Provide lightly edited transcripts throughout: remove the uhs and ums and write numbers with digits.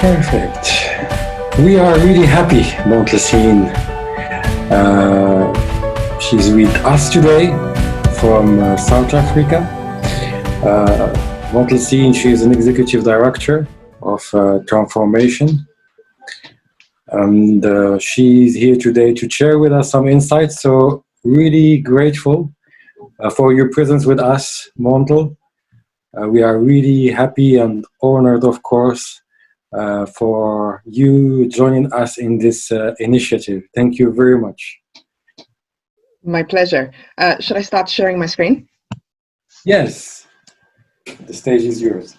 Perfect. We are really happy, Bontle Senne. She's with us today from South Africa. Bontle Senne, she is an executive director of transformation. And she's here today to share with us some insights. So really grateful for your presence with us, Bontle. We are really happy and honored, of course, for you joining us in this initiative. Thank you very much. My pleasure. Should I start sharing my screen? Yes, the stage is yours.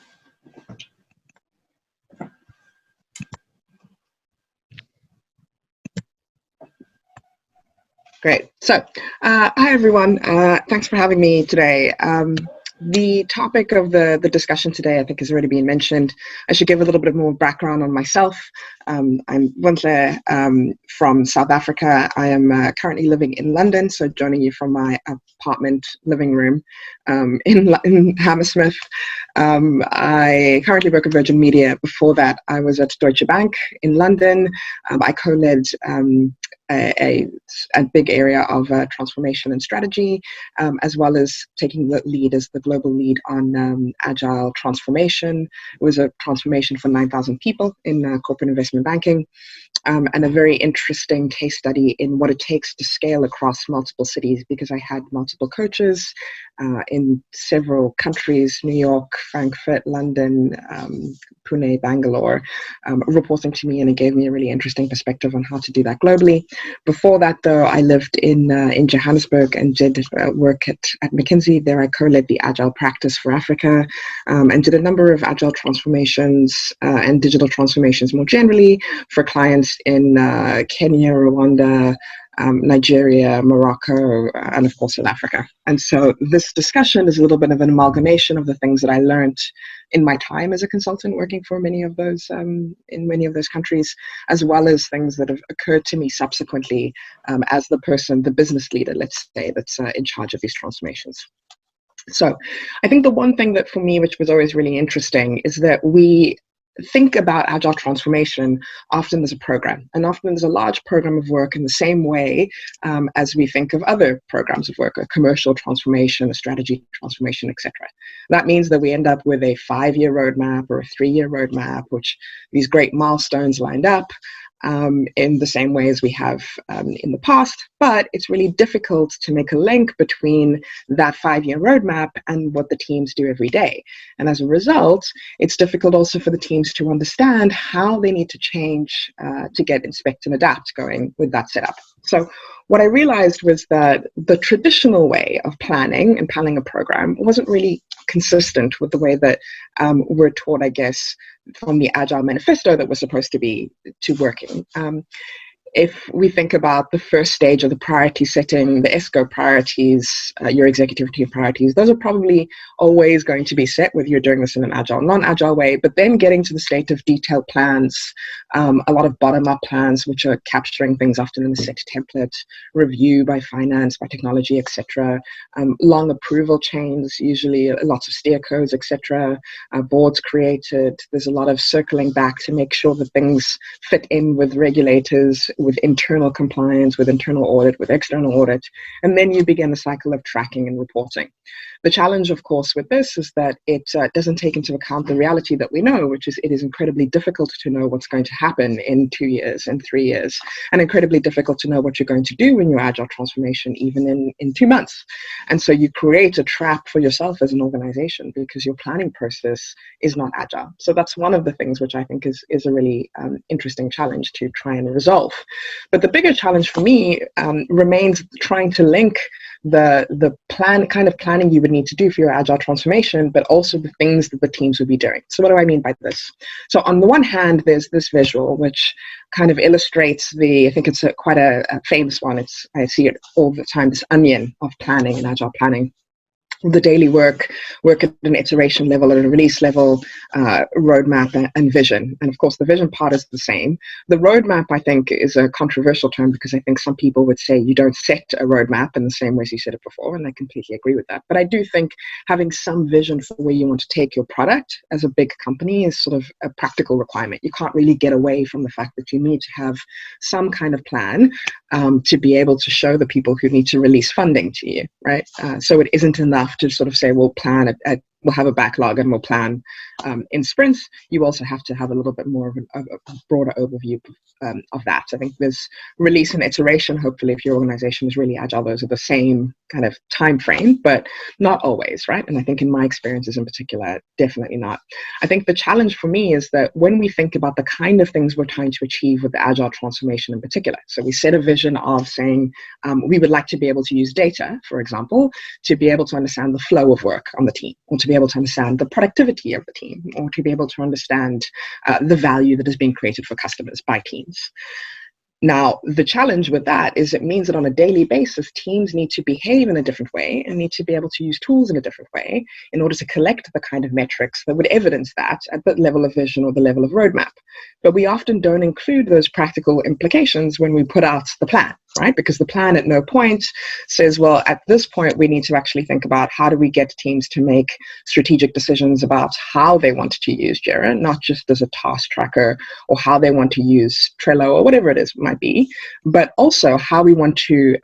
Great. So, hi everyone. Thanks for having me today. The topic of the discussion today, I think, has already been mentioned. I should give a little bit more background on myself. I'm Bontle from South Africa. I am currently living in London, so joining you from my apartment living room in Hammersmith. I currently work at Virgin Media. Before that, I was at Deutsche Bank in London. I co-led a big area of transformation and strategy, as well as taking the lead as the global lead on Agile transformation. It was a transformation for 9,000 people in corporate investment banking, and a very interesting case study in what it takes to scale across multiple cities, because I had multiple coaches in several countries: New York, Frankfurt, London, Pune, Bangalore, reporting to me, and it gave me a really interesting perspective on how to do that globally. Before that, though, I lived in Johannesburg and did work at McKinsey. There I co-led the Agile practice for Africa, and did a number of Agile transformations and digital transformations more generally for clients in Kenya, Rwanda, Nigeria, Morocco, and of course South Africa. And so this discussion is a little bit of an amalgamation of the things that I learned in my time as a consultant working for many of those in many of those countries, as well as things that have occurred to me subsequently as the business leader, let's say, that's in charge of these transformations. So I think the one thing that for me, which was always really interesting, is that we think about Agile transformation often as a program, and often as a large program of work in the same way as we think of other programs of work, a commercial transformation, a strategy transformation, etc. That means that we end up with a 5-year roadmap or a 3-year roadmap, which these great milestones lined up in the same way as we have in the past, but it's really difficult to make a link between that 5-year roadmap and what the teams do every day. And as a result, it's difficult also for the teams to understand how they need to change to get inspect and adapt going with that setup. So what I realized was that the traditional way of planning and planning a program wasn't really consistent with the way that we're taught, I guess, from the Agile manifesto that we're supposed to be working. If we think about the first stage of the priority setting, the ESCO priorities, your executive team priorities, those are probably always going to be set, whether you're doing this in an Agile, non-Agile way. But then getting to the state of detailed plans, a lot of bottom-up plans, which are capturing things often in the set template, review by finance, by technology, etc. Long approval chains, usually lots of steer codes, etc. Boards created. There's a lot of circling back to make sure that things fit in with regulators, with internal compliance, with internal audit, with external audit, and then you begin a cycle of tracking and reporting. The challenge, of course, with this is that it doesn't take into account the reality that we know, which is it is incredibly difficult to know what's going to happen in 2 years, in 3 years, and incredibly difficult to know what you're going to do in your Agile transformation, even in 2 months. And so you create a trap for yourself as an organization because your planning process is not Agile. So that's one of the things which I think is a really interesting challenge to try and resolve. But the bigger challenge for me remains trying to link the kind of planning you would need to do for your Agile transformation, but also the things that the teams would be doing. So what do I mean by this? So on the one hand, there's this visual which kind of illustrates I think it's quite a famous one. I see it all the time, this onion of planning and Agile planning. the daily work at an iteration level, at a release level, roadmap and vision. And of course, the vision part is the same. The roadmap, I think, is a controversial term because I think some people would say you don't set a roadmap in the same way as you said it before, and I completely agree with that. But I do think having some vision for where you want to take your product as a big company is sort of a practical requirement. You can't really get away from the fact that you need to have some kind of plan to be able to show the people who need to release funding to you, right? So it isn't enough to sort of say we'll plan we'll have a backlog and we'll plan in sprints. You also have to have a little bit more of a broader overview of that. I think there's release and iteration. Hopefully, if your organization is really agile, those are the same kind of time frame, but not always, right? And I think in my experiences in particular, definitely not. I think the challenge for me is that when we think about the kind of things we're trying to achieve with the agile transformation in particular, so we set a vision of saying we would like to be able to use data, for example, to be able to understand the flow of work on the team, or to be able to understand the productivity of the team, or to be able to understand the value that is being created for customers by teams. Now, the challenge with that is it means that on a daily basis, teams need to behave in a different way and need to be able to use tools in a different way in order to collect the kind of metrics that would evidence that at the level of vision or the level of roadmap. But we often don't include those practical implications when we put out the plan, right? Because the plan at no point says, well, at this point, we need to actually think about how do we get teams to make strategic decisions about how they want to use Jira, not just as a task tracker, or how they want to use Trello or whatever it is might be, but also how we want to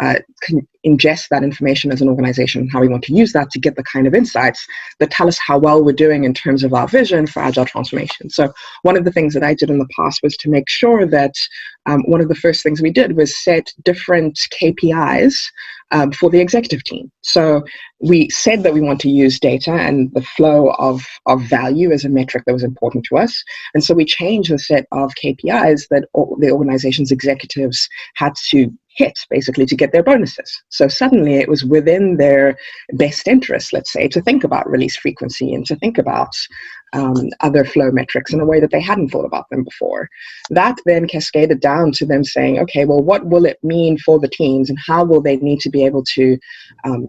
ingest that information as an organization, how we want to use that to get the kind of insights that tell us how well we're doing in terms of our vision for agile transformation. So one of the things that I did in the past was to make sure that one of the first things we did was set different KPIs for the executive team. So we said that we want to use data and the flow of value as a metric that was important to us. And so we changed the set of KPIs that the organization's executives had to hit basically to get their bonuses. So suddenly it was within their best interest, let's say, to think about release frequency and to think about other flow metrics in a way that they hadn't thought about them before. That then cascaded down to them saying, okay, well, what will it mean for the teams and how will they need to be able to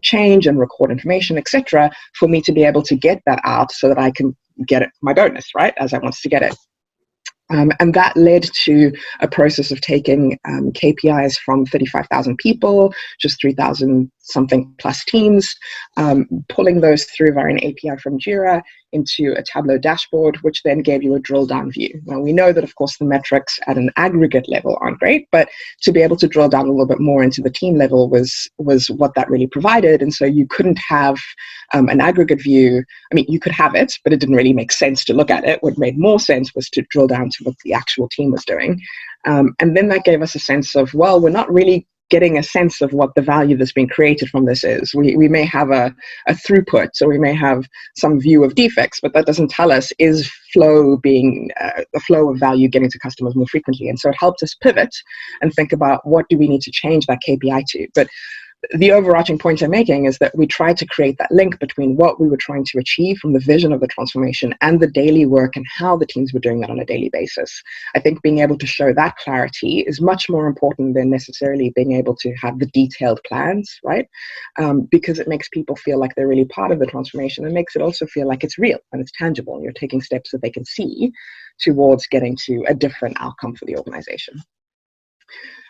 change and record information, etc., for me to be able to get that out so that I can get my bonus, right, as I want to get it. And that led to a process of taking KPIs from 35,000 people, just 3,000 something plus teams, pulling those through via an API from Jira into a Tableau dashboard, which then gave you a drill down view. Now, we know that, of course, the metrics at an aggregate level aren't great, but to be able to drill down a little bit more into the team level was what that really provided. And so you couldn't have an aggregate view. I mean, you could have it, but it didn't really make sense to look at it. What made more sense was to drill down to what the actual team was doing. And then that gave us a sense of, well, we're not really getting a sense of what the value that's being created from this is. We may have a throughput, so we may have some view of defects, but that doesn't tell us is flow being the flow of value getting to customers more frequently. And so it helped us pivot and think about what do we need to change that KPI to. But the overarching point I'm making is that we tried to create that link between what we were trying to achieve from the vision of the transformation and the daily work and how the teams were doing that on a daily basis. I think being able to show that clarity is much more important than necessarily being able to have the detailed plans, right? Because it makes people feel like they're really part of the transformation and makes it also feel like it's real and it's tangible and you're taking steps that they can see towards getting to a different outcome for the organization.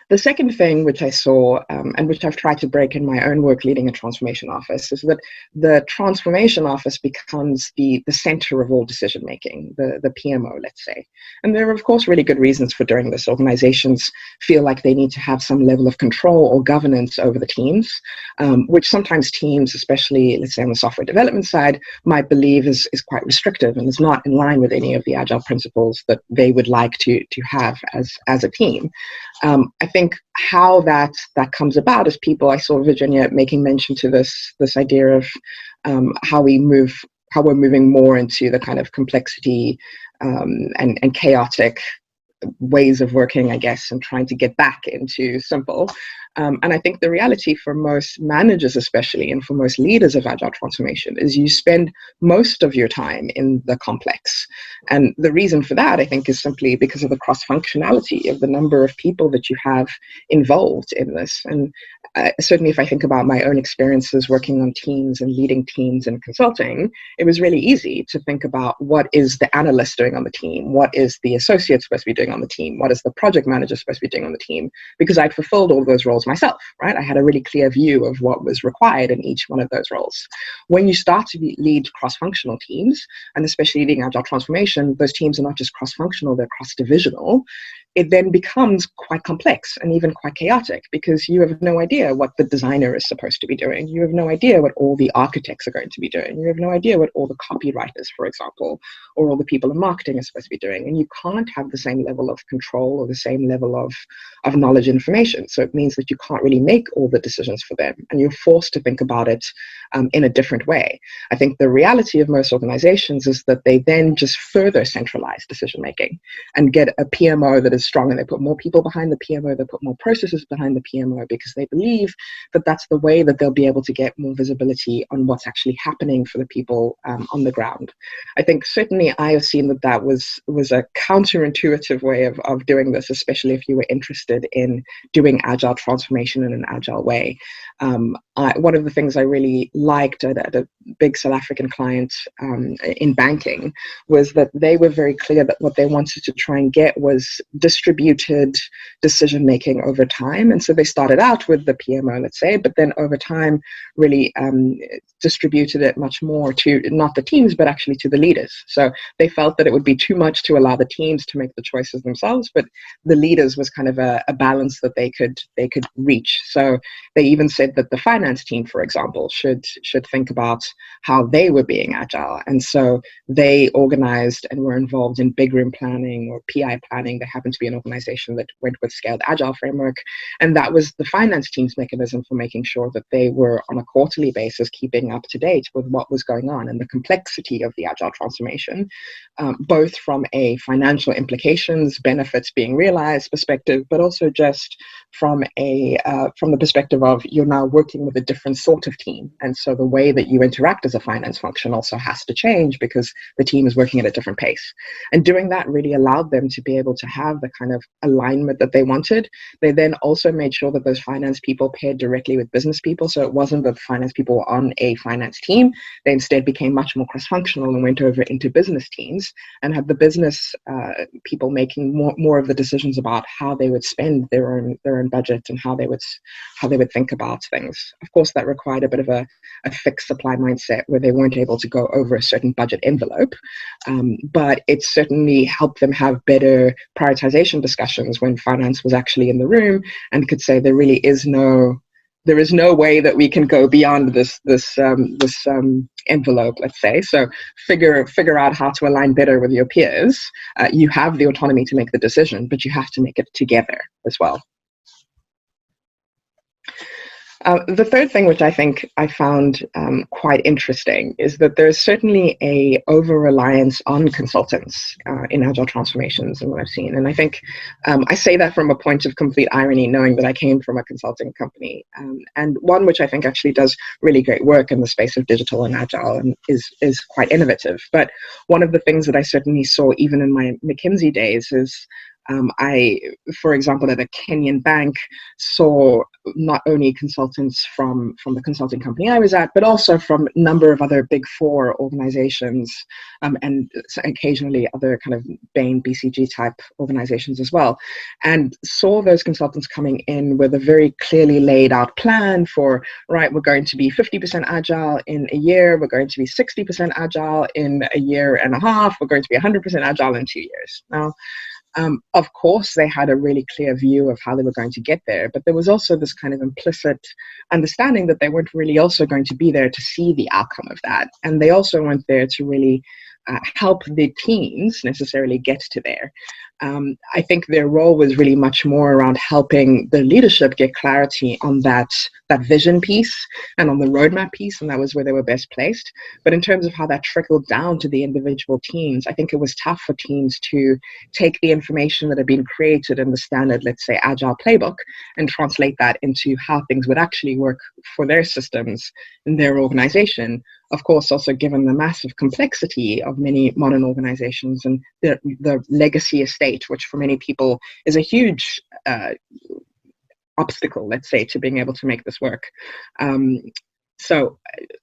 The second thing which I saw and which I've tried to break in my own work leading a transformation office is that the transformation office becomes the center of all decision making, the PMO, let's say. And there are, of course, really good reasons for doing this. Organizations feel like they need to have some level of control or governance over the teams, which sometimes teams, especially, let's say on the software development side, might believe is quite restrictive and is not in line with any of the agile principles that they would like to have as a team. I think how that comes about is people, I saw Virginia making mention to this idea of how we're moving more into the kind of complexity and chaotic ways of working, I guess, and trying to get back into simple. And I think the reality for most managers, especially, and for most leaders of Agile transformation, is you spend most of your time in the complex. And the reason for that, I think, is simply because of the cross-functionality of the number of people that you have involved in this. And certainly if I think about my own experiences working on teams and leading teams in consulting, it was really easy to think about what is the analyst doing on the team, what is the associate supposed to be doing on the team, what is the project manager supposed to be doing on the team, because I'd fulfilled all those roles myself, right? I had a really clear view of what was required in each one of those roles. When you start to lead cross-functional teams, and especially leading Agile transformation, those teams are not just cross-functional, they're cross-divisional. It then becomes quite complex and even quite chaotic, because you have no idea what the designer is supposed to be doing. You have no idea what all the architects are going to be doing. You have no idea what all the copywriters, for example, or all the people in marketing are supposed to be doing. And you can't have the same level of control or the same level of knowledge and information. So it means that you can't really make all the decisions for them. And you're forced to think about it in a different way. I think the reality of most organizations is that they then just further centralize decision-making and get a PMO that is strong, and they put more people behind the PMO, they put more processes behind the PMO, because they believe that that's the way that they'll be able to get more visibility on what's actually happening for the people on the ground. I think certainly I have seen that was a counterintuitive way of doing this, especially if you were interested in doing Agile transformation in an Agile way. One of the things I really liked at a big South African client in banking was that they were very clear that what they wanted to try and get was distributed decision making over time. And so they started out with the PMO, let's say, but then over time really distributed it much more to not the teams, but actually to the leaders. So they felt that it would be too much to allow the teams to make the choices themselves, but the leaders was kind of a balance that they could reach. So they even said that the finance team, for example, should think about how they were being agile. And so they organized and were involved in big room planning or PI planning. They happened to be an organization that went with Scaled Agile framework. And that was the finance team's mechanism for making sure that they were on a quarterly basis keeping up to date with what was going on and the complexity of the Agile transformation, both from a financial implications, benefits being realized perspective, but also just from the perspective of you're now working with a different sort of team. And so the way that you interact as a finance function also has to change because the team is working at a different pace. And doing that really allowed them to be able to have the kind of alignment that they wanted. They then also made sure that those finance people paired directly with business people. So it wasn't that the finance people were on a finance team. They instead became much more cross-functional and went over into business teams and had the business people making more of the decisions about how they would spend their own budget and how they would think about things. Of course, that required a bit of a fixed supply mindset where they weren't able to go over a certain budget envelope, but it certainly helped them have better prioritization discussions when finance was actually in the room and could say there is no way that we can go beyond this envelope, let's say. So figure out how to align better with your peers. You have the autonomy to make the decision, but you have to make it together as well. The third thing, which I think I found quite interesting, is that there's certainly a over-reliance on consultants in Agile transformations and what I've seen. And I think I say that from a point of complete irony, knowing that I came from a consulting company, and one which I think actually does really great work in the space of digital and Agile and is quite innovative. But one of the things that I certainly saw even in my McKinsey days is I, for example, at a Kenyan bank, saw not only consultants from the consulting company I was at, but also from a number of other Big Four organizations, and occasionally other kind of Bain, BCG type organizations as well, and saw those consultants coming in with a very clearly laid out plan for, right, we're going to be 50% agile in a year, we're going to be 60% agile in a year and a half, we're going to be 100% agile in 2 years. Now, of course, they had a really clear view of how they were going to get there, but there was also this kind of implicit understanding that they weren't really also going to be there to see the outcome of that. And they also weren't there to really help the teams necessarily get to there. I think their role was really much more around helping the leadership get clarity on that vision piece and on the roadmap piece, and that was where they were best placed. But in terms of how that trickled down to the individual teams, I think it was tough for teams to take the information that had been created in the standard, let's say, Agile playbook, and translate that into how things would actually work for their systems in their organization. Of course, also given the massive complexity of many modern organizations and the legacy estate, which for many people is a huge obstacle, let's say, to being able to make this work. So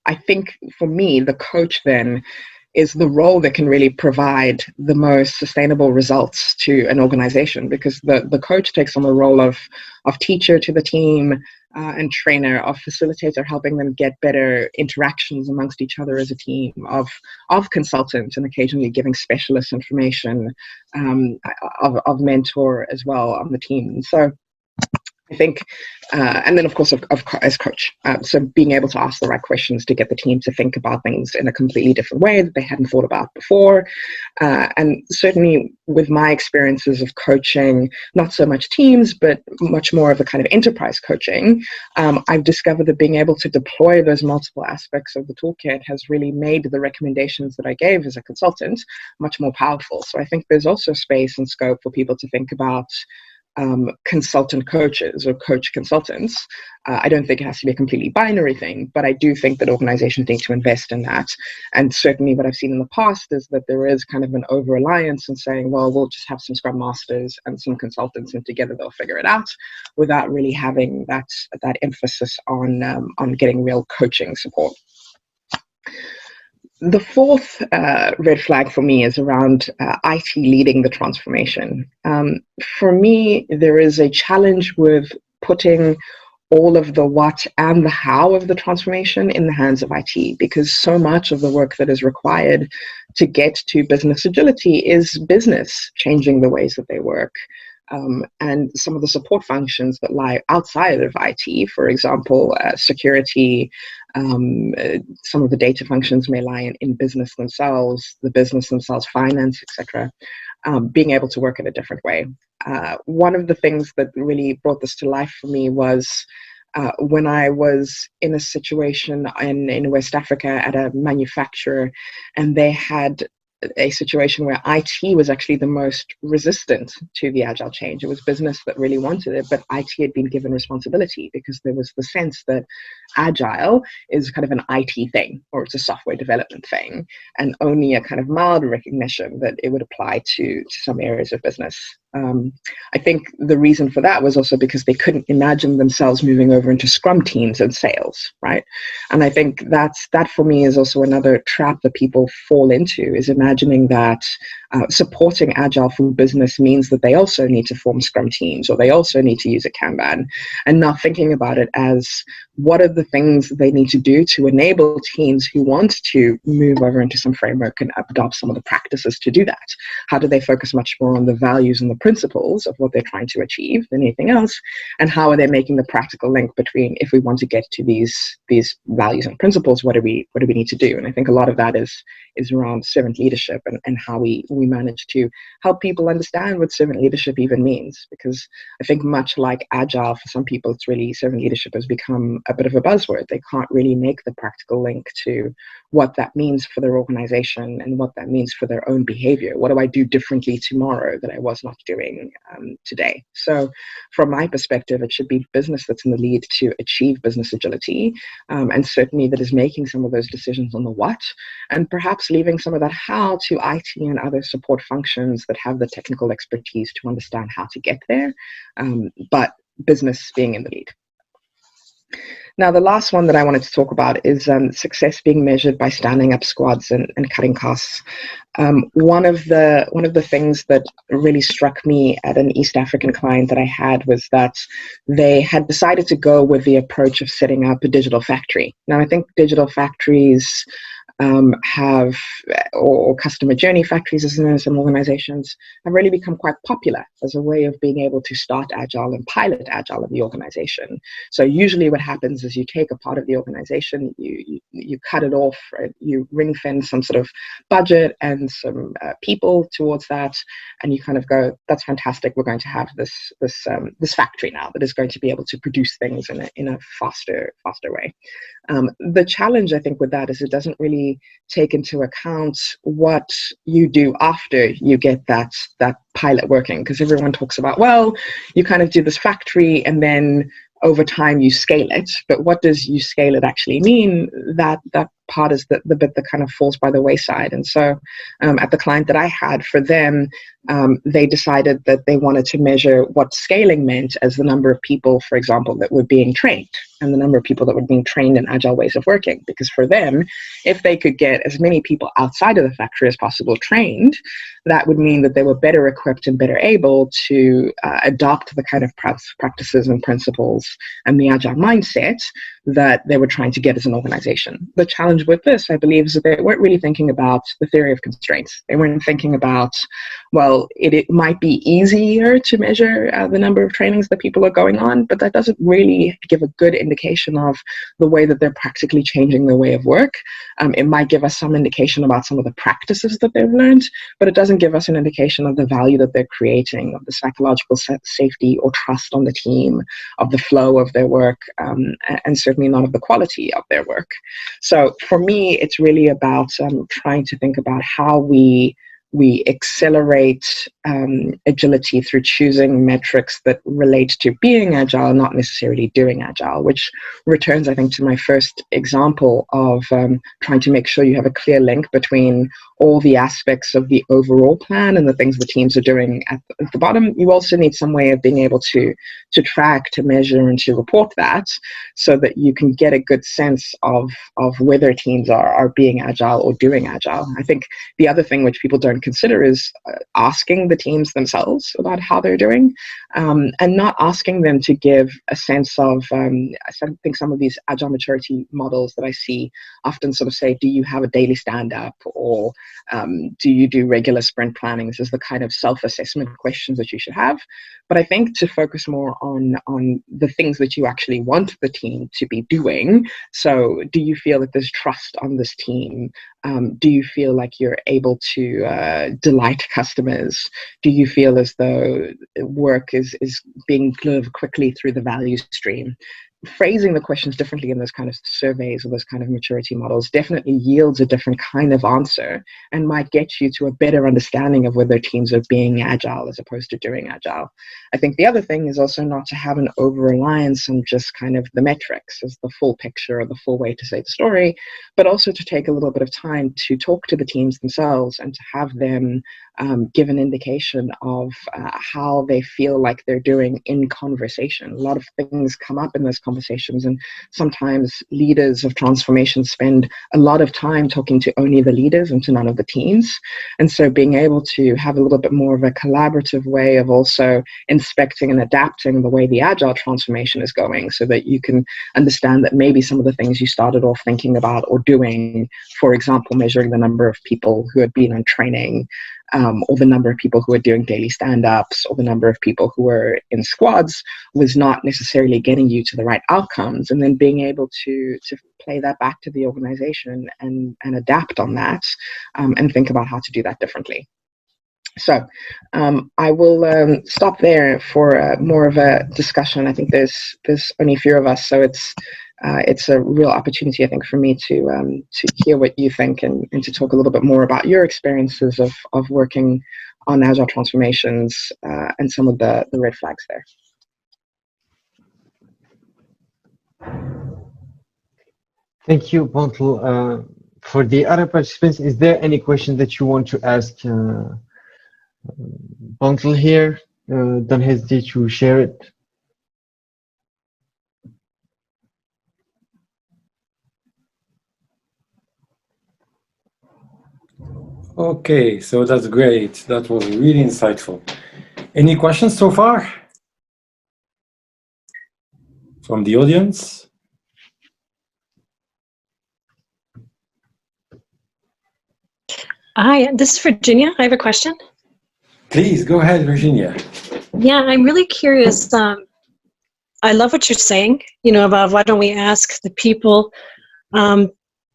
I think for me, the coach then is the role that can really provide the most sustainable results to an organization, because the coach takes on the role of teacher to the team, and trainer, of facilitator, helping them get better interactions amongst each other as a team, of consultant, and occasionally giving specialist information, of mentor as well on the team. And so I think, and then of course as coach, so being able to ask the right questions to get the team to think about things in a completely different way that they hadn't thought about before. And certainly with my experiences of coaching, not so much teams, but much more of a kind of enterprise coaching, I've discovered that being able to deploy those multiple aspects of the toolkit has really made the recommendations that I gave as a consultant much more powerful. So I think there's also space and scope for people to think about consultant coaches or coach consultants. I don't think it has to be a completely binary thing, but I do think that organizations need to invest in that. And certainly what I've seen in the past is that there is kind of an over-reliance in saying, well, we'll just have some Scrum Masters and some consultants and together they'll figure it out, without really having that emphasis on getting real coaching support. The fourth red flag for me is around IT leading the transformation. For me, there is a challenge with putting all of the what and the how of the transformation in the hands of IT, because so much of the work that is required to get to business agility is business changing the ways that they work. And some of the support functions that lie outside of IT, for example, security, some of the data functions may lie in business themselves, finance, etc. Being able to work in a different way. One of the things that really brought this to life for me was when I was in a situation in West Africa at a manufacturer, and they had a situation where IT was actually the most resistant to the Agile change. It was business that really wanted it, but IT had been given responsibility because there was the sense that Agile is kind of an IT thing, or it's a software development thing, and only a kind of mild recognition that it would apply to some areas of business. I think the reason for that was also because they couldn't imagine themselves moving over into Scrum teams and sales, right? And I think that for me is also another trap that people fall into, is imagining that supporting Agile for business means that they also need to form Scrum teams, or they also need to use a Kanban, and not thinking about it as what are the things they need to do to enable teams who want to move over into some framework and adopt some of the practices to do that. How do they focus much more on the values and the principles of what they're trying to achieve than anything else? And how are they making the practical link between, if we want to get to these values and principles, what do we need to do? And I think a lot of that is around servant leadership and how we manage to help people understand what servant leadership even means. Because I think much like Agile, for some people, it's really, servant leadership has become a bit of a buzzword. They can't really make the practical link to what that means for their organization and what that means for their own behavior. What do I do differently tomorrow that I was not doing today? So from my perspective, it should be business that's in the lead to achieve business agility, and certainly that is making some of those decisions on the what, and perhaps leaving some of that how to IT and other support functions that have the technical expertise to understand how to get there, but business being in the lead. Now, the last one that I wanted to talk about is success being measured by standing up squads and cutting costs. One of the things that really struck me at an East African client that I had was that they had decided to go with the approach of setting up a digital factory. Now, I think digital factories or customer journey factories, as in some organizations, have really become quite popular as a way of being able to start Agile and pilot Agile in the organization. So usually what happens is you take a part of the organization, you cut it off, right? You ring fence some sort of budget and some people towards that, and you kind of go, that's fantastic, we're going to have this factory now that is going to be able to produce things in a faster way. The challenge, I think, with that is it doesn't really take into account what you do after you get that pilot working, because everyone talks about, well, you kind of do this factory and then over time you scale it. But what does you scale it actually mean? That part is the bit that kind of falls by the wayside. And so at the client that I had, for them, they decided that they wanted to measure what scaling meant as the number of people, for example, that were being trained and the number of people that were being trained in Agile ways of working. Because for them, if they could get as many people outside of the factory as possible trained, that would mean that they were better equipped and better able to adopt the kind of practices and principles and the Agile mindset that they were trying to get as an organization. The challenge with this, I believe, is that they weren't really thinking about the theory of constraints. They weren't thinking about, well, it might be easier to measure the number of trainings that people are going on, but that doesn't really give a good indication of the way that they're practically changing their way of work. It might give us some indication about some of the practices that they've learned, but it doesn't give us an indication of the value that they're creating, of the psychological safety or trust on the team, of the flow of their work, and certainly not of the quality of their work. So for me, it's really about trying to think about how we accelerate agility through choosing metrics that relate to being agile, not necessarily doing agile, which returns, I think, to my first example of trying to make sure you have a clear link between all the aspects of the overall plan and the things the teams are doing at the bottom. You also need some way of being able to track, to measure, and to report that, so that you can get a good sense of whether teams are being agile or doing agile. I think the other thing which people don't consider is asking the teams themselves about how they're doing, and not asking them to give a sense of, I think some of these agile maturity models that I see often sort of say, do you have a daily stand-up, or do you do regular sprint planning? This is the kind of self-assessment questions that you should have. But I think to focus more on the things that you actually want the team to be doing. So do you feel that there's trust on this team? Do you feel like you're able to delight customers? Do you feel as though work is being delivered quickly through the value stream? Phrasing the questions differently in those kind of surveys or those kind of maturity models definitely yields a different kind of answer and might get you to a better understanding of whether teams are being agile as opposed to doing agile. I think the other thing is also not to have an over-reliance on just kind of the metrics as the full picture or the full way to say the story, but also to take a little bit of time to talk to the teams themselves and to have them give an indication of how they feel like they're doing in conversation. A lot of things come up in those conversations, and sometimes leaders of transformation spend a lot of time talking to only the leaders and to none of the teams. And so being able to have a little bit more of a collaborative way of also inspecting and adapting the way the agile transformation is going, so that you can understand that maybe some of the things you started off thinking about or doing, for example, measuring the number of people who had been on training, or the number of people who are doing daily stand-ups, or the number of people who are in squads, was not necessarily getting you to the right outcomes. And then being able to play that back to the organization and adapt on that, and think about how to do that differently. So I will stop there for more of a discussion. I think there's only a few of us, so it's a real opportunity, I think, for me to hear what you think and to talk a little bit more about your experiences of working on agile transformations and some of the red flags there. Thank you, Bontle. For the other participants, is there any question that you want to ask Bontle here? Don't hesitate to share it. Okay, so that's great. That was really insightful. Any questions so far from the audience? Hi, this is Virginia. I have a question. Please go ahead, Virginia. Yeah, I'm really curious. I love what you're saying, about why don't we ask the people, what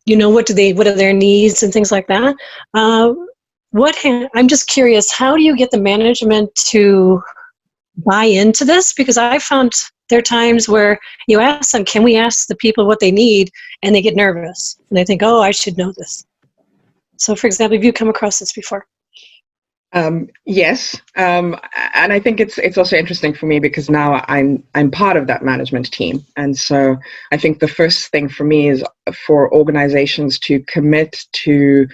are their needs and things like that. I'm just curious, how do you get the management to buy into this? Because I found there are times where you ask them, can we ask the people what they need? And they get nervous and they think, oh, I should know this. So for example, have you come across this before? Yes, and I think it's also interesting for me because now I'm part of that management team, and so I think the first thing for me is for organizations to commit to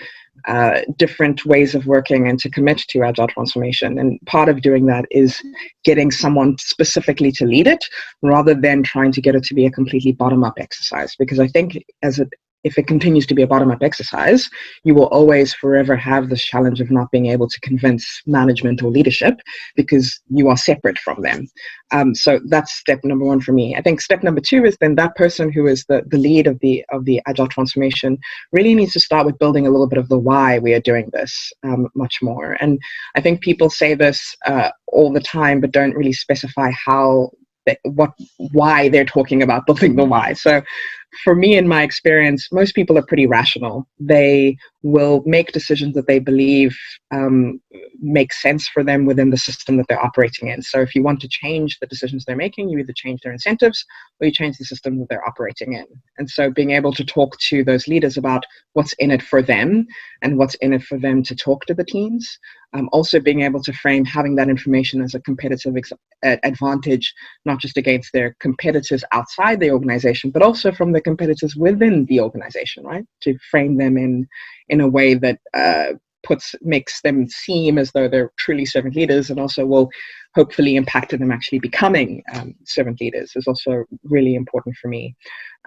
different ways of working and to commit to agile transformation. And part of doing that is getting someone specifically to lead it rather than trying to get it to be a completely bottom-up exercise. Because I think if it continues to be a bottom-up exercise, you will always forever have this challenge of not being able to convince management or leadership because you are separate from them. So that's step number one for me. I think step number two is then that person who is the lead of the agile transformation really needs to start with building a little bit of the why we are doing this much more. And I think people say this all the time, but don't really specify why they're talking about building the why. So for me, in my experience, most people are pretty rational. They will make decisions that they believe make sense for them within the system that they're operating in. So if you want to change the decisions they're making, you either change their incentives or you change the system that they're operating in. And so being able to talk to those leaders about what's in it for them and what's in it for them to talk to the teams. Also being able to frame having that information as a competitive advantage, not just against their competitors outside the organization, but also from the competitors within the organization, right? To frame them in a way that makes them seem as though they're truly servant leaders, and also will hopefully impact them actually becoming servant leaders is also really important for me.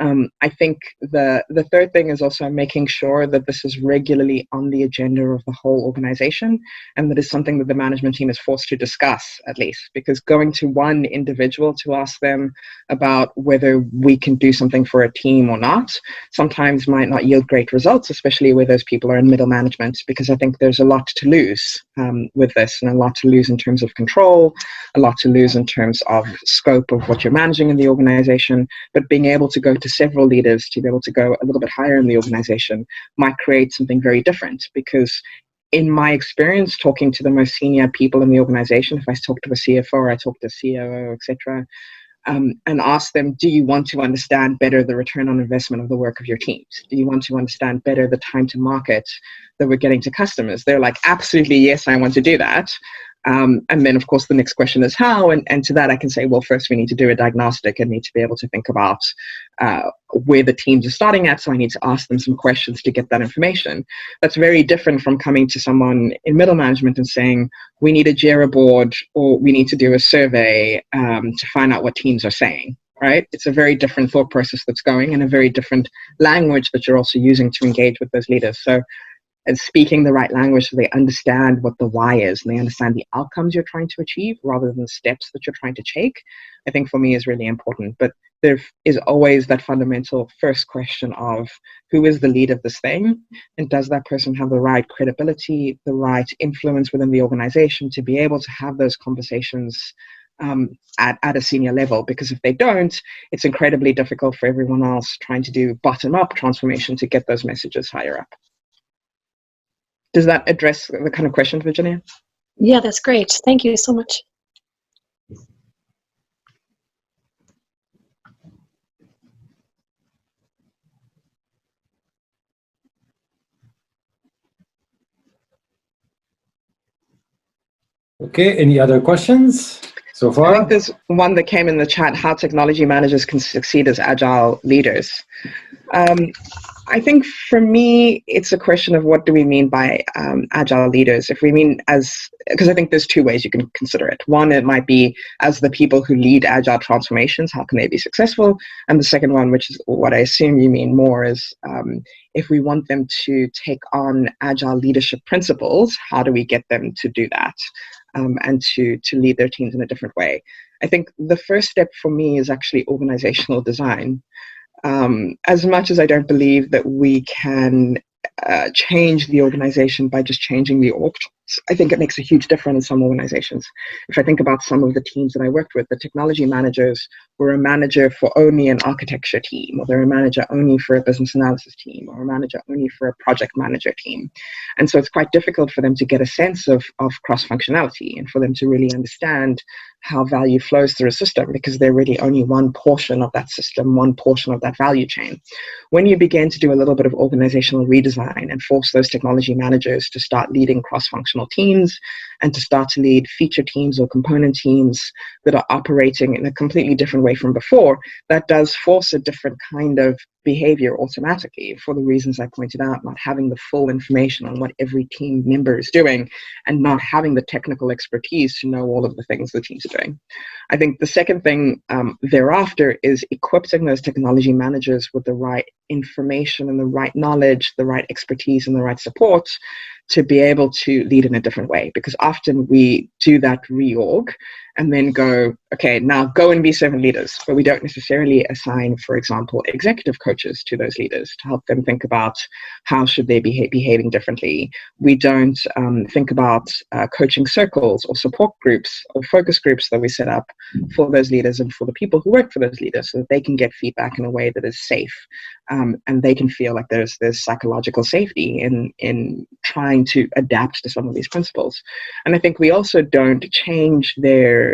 I think the third thing is also making sure that this is regularly on the agenda of the whole organization, and that is something that the management team is forced to discuss, at least, because going to one individual to ask them about whether we can do something for a team or not sometimes might not yield great results, especially where those people are in middle management, because I think there's a lot to lose with this, and a lot to lose in terms of control, a lot to lose in terms of scope of what you're managing in the organization. But being able to go to several leaders to be able to go a little bit higher in the organization might create something very different, because in my experience talking to the most senior people in the organization, if I talk to a CFO or I talk to a COO, etc., and ask them, do you want to understand better the return on investment of the work of your teams? Do you want to understand better the time to market that we're getting to customers? They're like, absolutely, yes, I want to do that. And then, of course, the next question is how. And to that, I can say, well, first we need to do a diagnostic and need to be able to think about where the teams are starting at. So I need to ask them some questions to get that information. That's very different from coming to someone in middle management and saying, we need a JIRA board or we need to do a survey to find out what teams are saying. Right? It's a very different thought process that's going, and a very different language that you're also using to engage with those leaders. So and speaking the right language so they understand what the why is and they understand the outcomes you're trying to achieve rather than the steps that you're trying to take, I think for me is really important. But there is always that fundamental first question of who is the lead of this thing, and does that person have the right credibility, the right influence within the organization to be able to have those conversations at a senior level? Because if they don't, it's incredibly difficult for everyone else trying to do bottom-up transformation to get those messages higher up. Does that address the kind of question, Virginia? Yeah, that's great. Thank you so much. Okay, any other questions so far? I think there's one that came in the chat, how technology managers can succeed as agile leaders. I think for me, it's a question of what do we mean by agile leaders? If we mean because I think there's two ways you can consider it. One, it might be as the people who lead agile transformations, how can they be successful? And the second one, which is what I assume you mean more, is if we want them to take on agile leadership principles, how do we get them to do that and to lead their teams in a different way? I think the first step for me is actually organizational design. As much as I don't believe that we can change the organization by just changing the org. I think it makes a huge difference in some organizations. If I think about some of the teams that I worked with, the technology managers were a manager for only an architecture team, or they're a manager only for a business analysis team, or a manager only for a project manager team. And so it's quite difficult for them to get a sense of cross-functionality and for them to really understand how value flows through a system, because they're really only one portion of that system, one portion of that value chain. When you begin to do a little bit of organizational redesign and force those technology managers to start leading cross-functional teams and to start to lead feature teams or component teams that are operating in a completely different way from before, that does force a different kind of behavior automatically for the reasons I pointed out, not having the full information on what every team member is doing and not having the technical expertise to know all of the things the teams are doing. I think the second thing thereafter is equipping those technology managers with the right information and the right knowledge, the right expertise and the right support to be able to lead in a different way. Because often we do that reorg and then go, okay, now go and be servant leaders. But we don't necessarily assign, for example, executive coaches to those leaders to help them think about how should they be behaving differently. We don't think about coaching circles or support groups or focus groups that we set up for those leaders and for the people who work for those leaders so that they can get feedback in a way that is safe. And they can feel like there's psychological safety in trying to adapt to some of these principles. And I think we also don't change the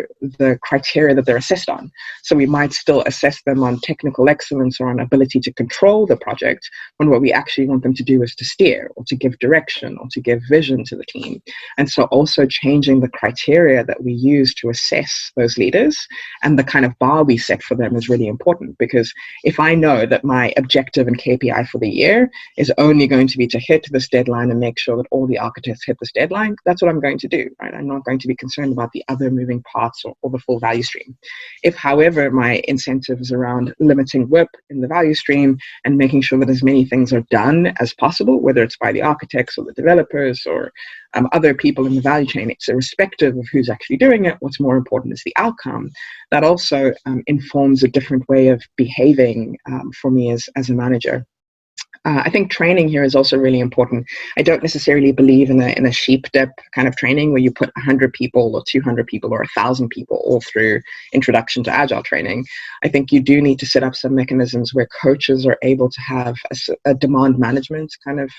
criteria that they're assessed on. So we might still assess them on technical excellence or on ability to control the project, when what we actually want them to do is to steer or to give direction or to give vision to the team. And so also changing the criteria that we use to assess those leaders and the kind of bar we set for them is really important, because if I know that my objective and KPI for the year is only going to be to hit this deadline and make sure that all the architects hit this deadline, that's what I'm going to do, right? I'm not going to be concerned about the other moving parts or the full value stream. If, however, my incentive is around limiting WIP in the value stream and making sure that as many things are done as possible, whether it's by the architects or the developers or other people in the value chain, it's irrespective of who's actually doing it. What's more important is the outcome. That also informs a different way of behaving for me as a manager. I think training here is also really important. I don't necessarily believe in a sheep dip kind of training where you put 100 people or 200 people or 1,000 people all through introduction to Agile training. I think you do need to set up some mechanisms where coaches are able to have a demand management kind of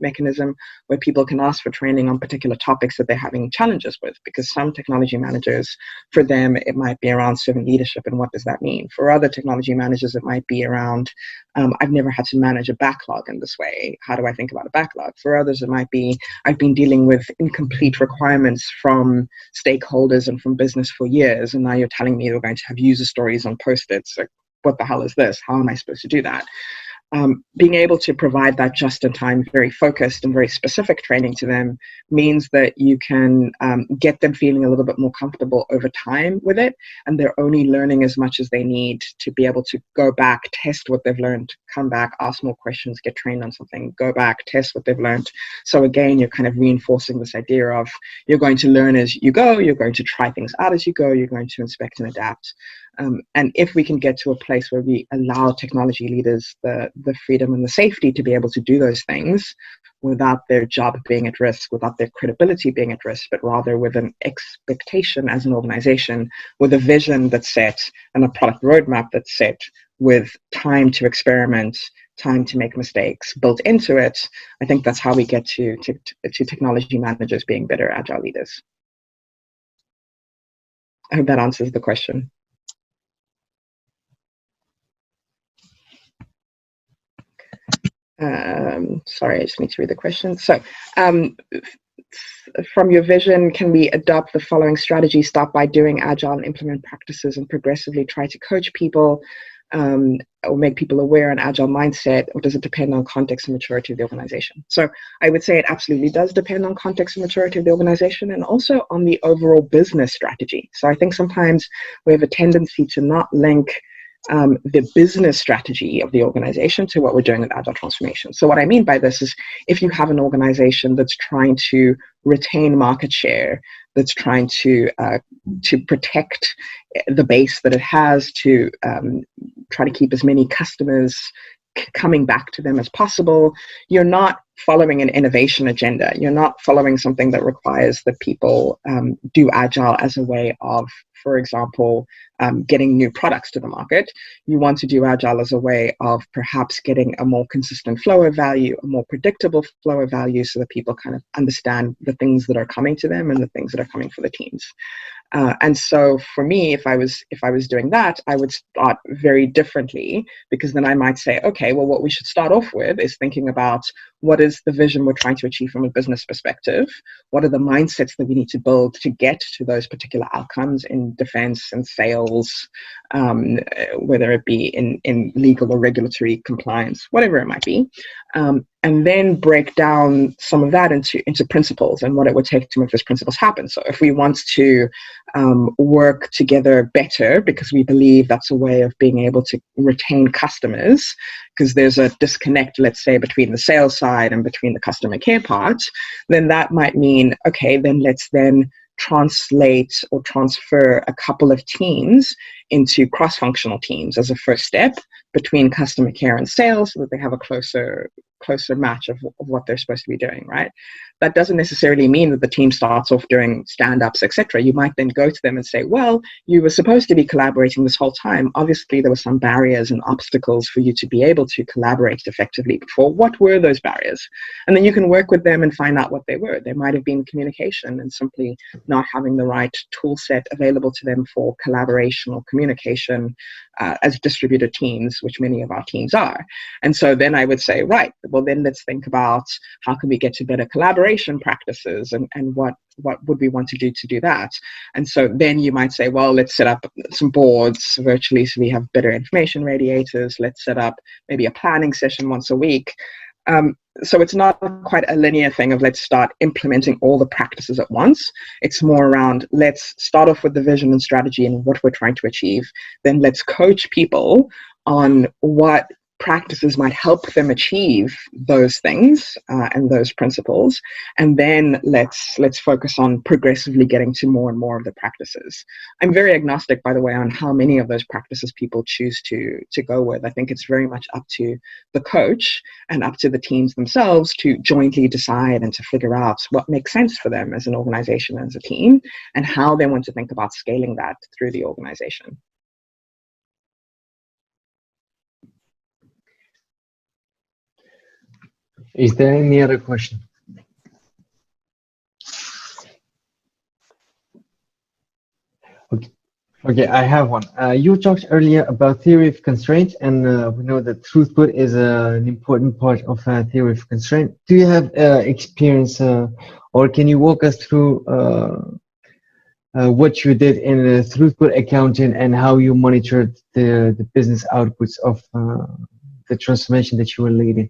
mechanism where people can ask for training on particular topics that they're having challenges with, because some technology managers, for them, it might be around servant leadership and what does that mean. For other technology managers, it might be around, I've never had to manage a backlog in this way. How do I think about a backlog? For others, it might be, I've been dealing with incomplete requirements from stakeholders and from business for years, and now you're telling me you're going to have user stories on Post-its. Like, what the hell is this? How am I supposed to do that? Being able to provide that just-in-time, very focused and very specific training to them means that you can get them feeling a little bit more comfortable over time with it, and they're only learning as much as they need to be able to go back, test what they've learned, come back, ask more questions, get trained on something, go back, test what they've learned. So again, you're kind of reinforcing this idea of you're going to learn as you go, you're going to try things out as you go, you're going to inspect and adapt. And if we can get to a place where we allow technology leaders the freedom and the safety to be able to do those things without their job being at risk, without their credibility being at risk, but rather with an expectation as an organization, with a vision that's set and a product roadmap that's set, with time to experiment, time to make mistakes built into it, I think that's how we get to technology managers being better Agile leaders. I hope that answers the question. Sorry, I just need to read the question. So, from your vision, can we adopt the following strategy? Start by doing Agile and implement practices and progressively try to coach people or make people aware on Agile mindset, or does it depend on context and maturity of the organization? So I would say it absolutely does depend on context and maturity of the organization, and also on the overall business strategy. So I think sometimes we have a tendency to not link the business strategy of the organization to what we're doing with Agile transformation. So what I mean by this is, if you have an organization that's trying to retain market share, that's trying to protect the base that it has, to try to keep as many customers coming back to them as possible, you're not following an innovation agenda. You're not following something that requires that people do Agile as a way of, for example, getting new products to the market. You want to do Agile as a way of perhaps getting a more consistent flow of value, a more predictable flow of value, so that people kind of understand the things that are coming to them and the things that are coming for the teams. And so for me, if I was doing that, I would start very differently, because then I might say, okay, well, what we should start off with is thinking about what is the vision we're trying to achieve from a business perspective? What are the mindsets that we need to build to get to those particular outcomes in defense and sales, whether it be in legal or regulatory compliance, whatever it might be. And then break down some of that into principles and what it would take to make those principles happen. So if we want to work together better, because we believe that's a way of being able to retain customers, because there's a disconnect, let's say, between the sales side and between the customer care part, then that might mean, okay, then let's then translate or transfer a couple of teams into cross-functional teams as a first step between customer care and sales, so that they have a closer match of what they're supposed to be doing, right? That doesn't necessarily mean that the team starts off doing stand-ups, etc. You might then go to them and say, well, you were supposed to be collaborating this whole time. Obviously, there were some barriers and obstacles for you to be able to collaborate effectively before. What were those barriers? And then you can work with them and find out what they were. There might have been communication and simply not having the right tool set available to them for collaboration or communication as distributed teams, which many of our teams are. And so then I would say, right, well, then let's think about how can we get to better collaboration practices, and what would we want to do that. And so then you might say, well, let's set up some boards virtually so we have better information radiators. Let's set up maybe a planning session once a week. So it's not quite a linear thing of let's start implementing all the practices at once. It's more around, let's start off with the vision and strategy and what we're trying to achieve. Then let's coach people on what practices might help them achieve those things and those principles. And then let's focus on progressively getting to more and more of the practices. I'm very agnostic, by the way, on how many of those practices people choose to go with. I think it's very much up to the coach and up to the teams themselves to jointly decide and to figure out what makes sense for them as an organization, as a team, and how they want to think about scaling that through the organization. Is there any other question? Okay, I have one. You talked earlier about theory of constraint, and we know that throughput is an important part of theory of constraint. Do you have experience, or can you walk us through what you did in throughput accounting and how you monitored the business outputs of the transformation that you were leading?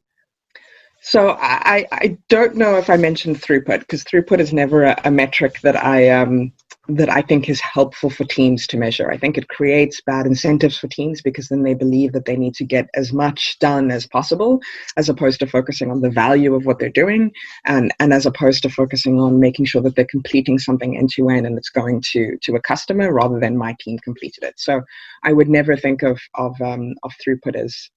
So I don't know if I mentioned throughput, because throughput is never a metric that I think is helpful for teams to measure. I think it creates bad incentives for teams, because then they believe that they need to get as much done as possible, as opposed to focusing on the value of what they're doing, and as opposed to focusing on making sure that they're completing something end to end and it's going to a customer rather than my team completed it. So I would never think of throughput as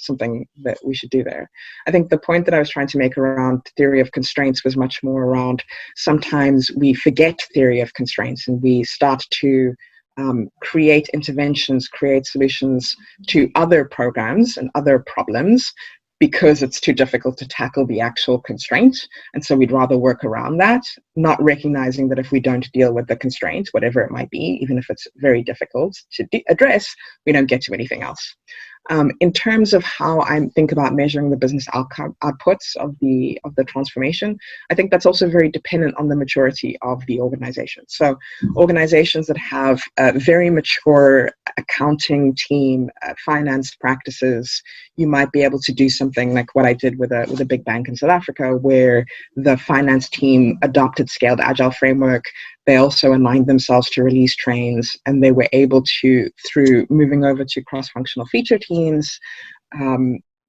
something that we should do there. I think the point that I was trying to make around theory of constraints was much more around, sometimes we forget theory of constraints and we start to create interventions, create solutions to other programs and other problems because it's too difficult to tackle the actual constraint. And so we'd rather work around that, not recognizing that if we don't deal with the constraint, whatever it might be, even if it's very difficult to address, we don't get to anything else. In terms of how I think about measuring the business outputs of the transformation, I think that's also very dependent on the maturity of the organization. So organizations that have a very mature accounting team, finance practices, you might be able to do something like what I did with a big bank in South Africa, where the finance team adopted scaled agile framework. They also aligned themselves to release trains, and they were able to, through moving over to cross-functional feature teams,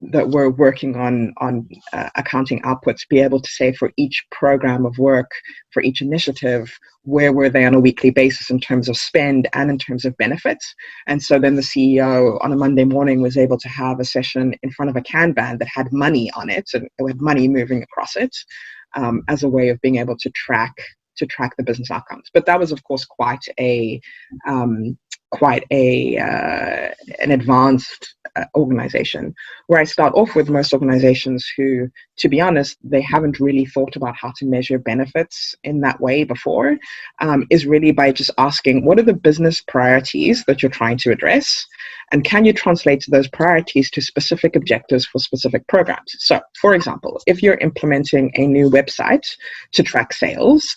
that were working on accounting outputs be able to say for each program of work, for each initiative, where were they on a weekly basis in terms of spend and in terms of benefits. And so then the CEO on a Monday morning was able to have a session in front of a Kanban that had money on it, and it had money moving across it, as a way of being able to track the business outcomes. But that was, of course, quite an advanced organization. Where I start off with most organizations who, to be honest, they haven't really thought about how to measure benefits in that way before, is really by just asking, what are the business priorities that you're trying to address? And can you translate those priorities to specific objectives for specific programs? So, for example, if you're implementing a new website to track sales,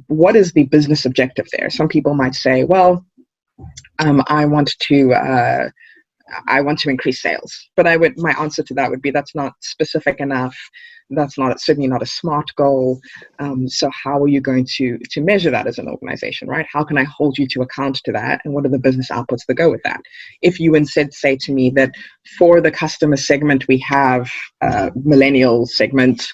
what is the business objective there? Some people might say, well, I want to increase sales. But my answer to that would be, that's not specific enough. That's certainly not a SMART goal. So how are you going to measure that as an organization, right? How can I hold you to account to that? And what are the business outputs that go with that? If you instead say to me that for the customer segment we have, millennial segment,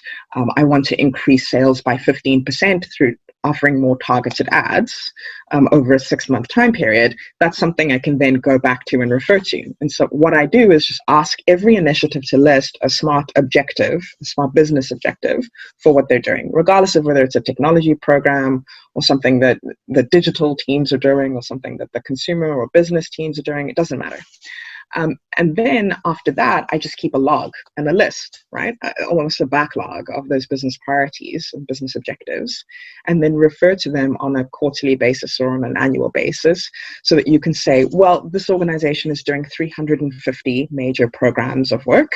I want to increase sales by 15% through offering more targeted ads over a 6-month time period, that's something I can then go back to and refer to. And so what I do is just ask every initiative to list a SMART objective, a SMART business objective for what they're doing, regardless of whether it's a technology program or something that the digital teams are doing or something that the consumer or business teams are doing. It doesn't matter. And then after that, I just keep a log and a list, right? Almost a backlog of those business priorities and business objectives, and then refer to them on a quarterly basis or on an annual basis so that you can say, well, this organization is doing 350 major programs of work.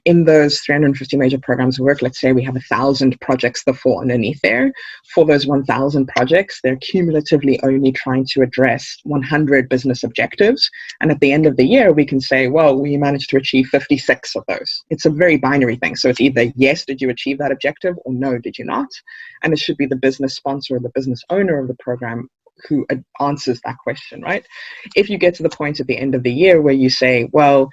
In those 350 major programs of work, let's say we have 1,000 projects that fall underneath there. For those 1,000 projects, they're cumulatively only trying to address 100 business objectives. And at the end of the year, we can say, well, we managed to achieve 56 of those. It's a very binary thing. So it's either yes, did you achieve that objective, or no, did you not? And it should be the business sponsor or the business owner of the program who answers that question, right? If you get to the point at the end of the year where you say, well,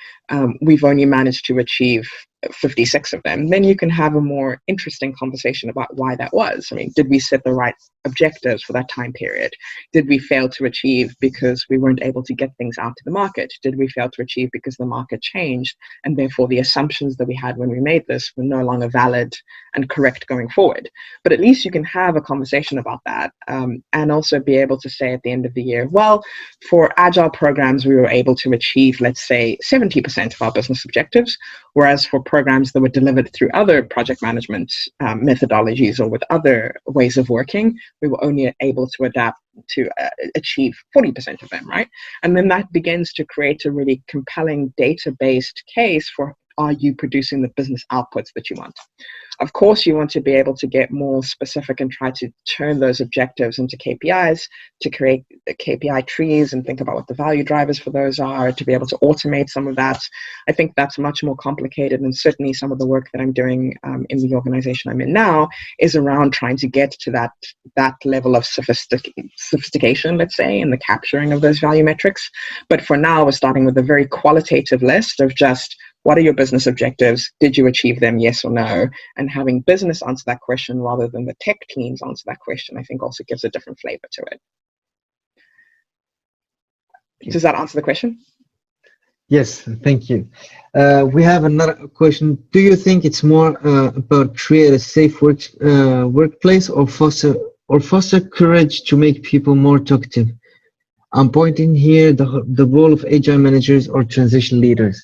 we've only managed to achieve 56 of them, then you can have a more interesting conversation about why that was. I mean, did we set the right objectives for that time period? Did we fail to achieve because we weren't able to get things out to the market? Did we fail to achieve because the market changed and therefore the assumptions that we had when we made this were no longer valid and correct going forward? But at least you can have a conversation about that, and also be able to say at the end of the year, well, for Agile programs, we were able to achieve, let's say, 70% of our business objectives, whereas for programs that were delivered through other project management methodologies or with other ways of working, we were only able to adapt to achieve 40% of them, right? And then that begins to create a really compelling data-based case for, are you producing the business outputs that you want? Of course, you want to be able to get more specific and try to turn those objectives into KPIs, to create KPI trees and think about what the value drivers for those are, to be able to automate some of that. I think that's much more complicated, and certainly some of the work that I'm doing in the organization I'm in now is around trying to get to that level of sophistication, let's say, in the capturing of those value metrics. But for now, we're starting with a very qualitative list of just, what are your business objectives? Did you achieve them, yes or no? And having business answer that question rather than the tech teams answer that question, I think also gives a different flavor to it. Does that answer the question? Yes, thank you. We have another question. Do you think it's more about create a safe workplace or foster courage to make people more talkative? I'm pointing here the role of agile managers or transition leaders.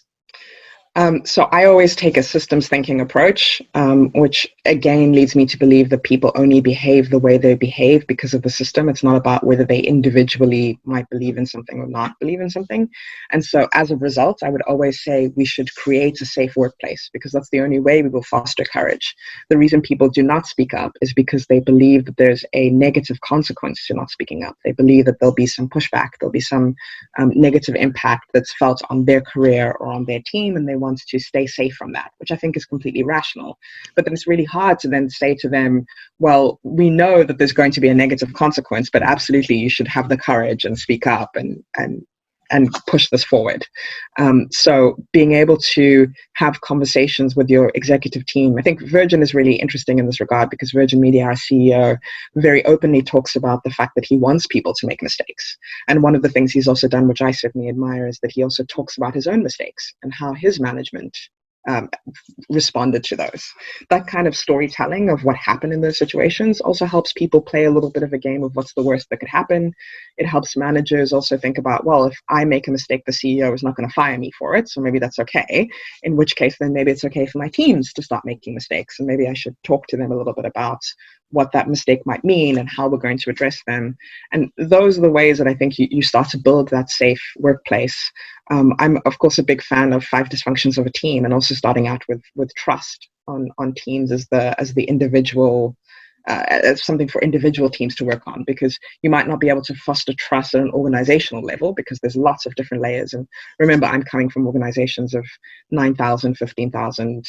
So I always take a systems thinking approach, which again leads me to believe that people only behave the way they behave because of the system. It's not about whether they individually might believe in something or not believe in something. And so as a result, I would always say we should create a safe workplace, because that's the only way we will foster courage. The reason people do not speak up is because they believe that there's a negative consequence to not speaking up. They believe that there'll be some pushback, there'll be some negative impact that's felt on their career or on their team, and they want to stay safe from that, which I think is completely rational. But then it's really hard to then say to them, well, we know that there's going to be a negative consequence, but absolutely you should have the courage and speak up and and push this forward. So being able to have conversations with your executive team, I think Virgin is really interesting in this regard, because Virgin Media, our CEO, very openly talks about the fact that he wants people to make mistakes. And one of the things he's also done, which I certainly admire, is that he also talks about his own mistakes and how his management responded to those. That kind of storytelling of what happened in those situations also helps people play a little bit of a game of what's the worst that could happen. It helps managers also think about, well, if I make a mistake, the CEO is not going to fire me for it, so maybe that's okay. In which case, then maybe it's okay for my teams to stop making mistakes, and maybe I should talk to them a little bit about what that mistake might mean and how we're going to address them. And those are the ways that I think you start to build that safe workplace. I'm, of course, a big fan of 5 dysfunctions of a team, and also starting out with trust on teams as the individual, as something for individual teams to work on, because you might not be able to foster trust at an organizational level because there's lots of different layers. And remember, I'm coming from organizations of 9,000, 15,000,